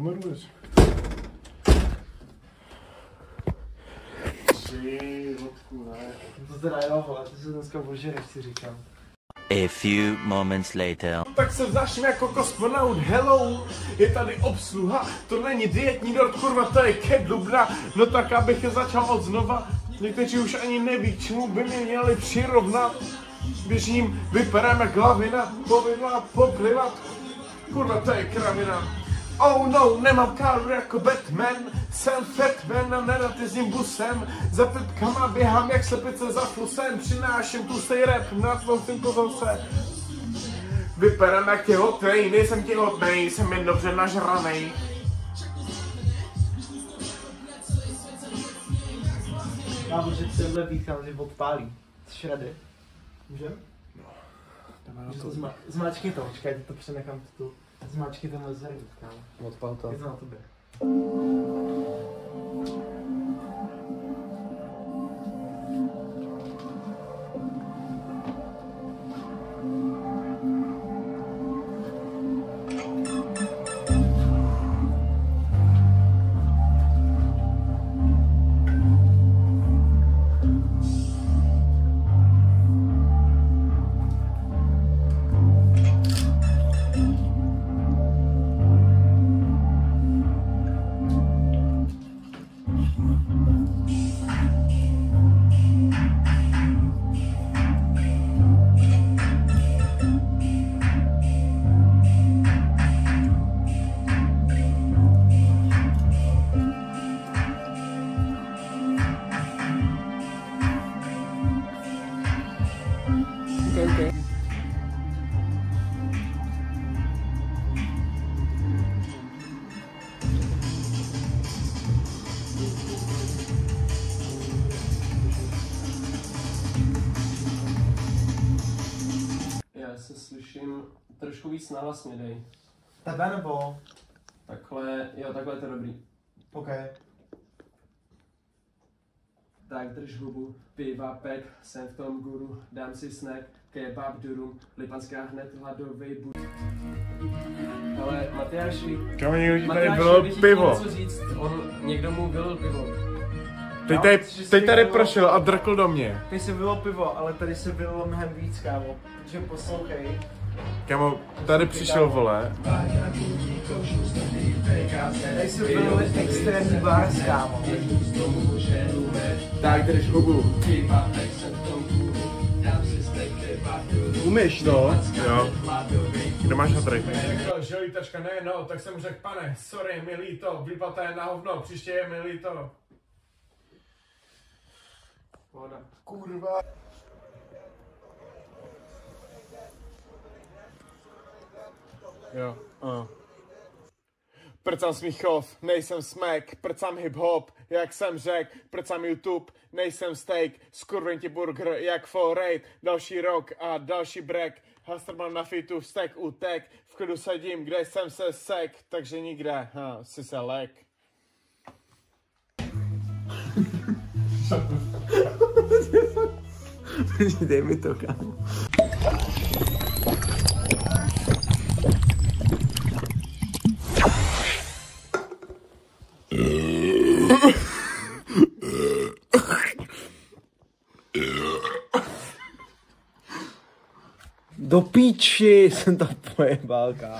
kameruješ. To teda jo, vole, ty se dneska ožereš, si říkám. A few moments later. Tak se vzašme jako kosmonaut, hello, je tady obsluha, to není dietní dort, kurva, to je kedubra, no tak abych začal od znova, někteří už ani neví, čemu by mě měli přirovnat, běžím, vyperám jak lavina, povinla poplivat, kurva, to je kravina. Oh no, nemám káru jako Batman, jsem Fatman a nerad jezdím busem, za pipkama běhám jak slepice za flusem, přináším tlustej rap na tvou synkozovce. Vypadám jak těhotnej, nejsem těhotnej, jsem jen dobře nažranej. Já můžu tenhle píchám, že odpálí. Šrady. Můžem? No. Zmáčkni to, počkej, to přenechám tu. Zmáčkni tenhle zhej, kámo. Odpal to. Je to na tobě. Okay. Já se slyším trošku víc nahlasně, dej. Tebe nebo? Takhle, jo, takhle je to dobrý. OK. Tak drž hubu, piva, pek, jsem v tom guru, dám si snack, kebab, durum, lipanská hned hladovej bud. Ale Matyáši, Kámo, někdo ti tady Matyáši, bylo bych ti pivo. něco říct, někdo mu vylil pivo. Teď tady prošel a drkl do mě. Teď se bylo pivo, ale tady se bylo mnohem víc, kámo. Takže poslouchej. Kámo, tady přišel, vole. Tady se bylo extrémní bars, kámo. Tak drž hubu. Umíš to? Jo. Kde máš hatry? Řekl, že lítačka ne, no, tak jsem mu řekl, pane, sorry, mi líto, výplata je na hovno, příště je mi líto. Voda. Kurva. Jo, Prcám Smíchov, nejsem smek, prcám hip-hop, jak jsem řek, prcám YouTube, nejsem steak, skurvím ti burger, jak Forrate, další rok a další break, Hustler mám na fitu, vztek utek, v klidu sedím, kde jsem se sek, takže nikde, si se lek. Dej mi to, kámo. Do píči jsem to pojebal, kámo.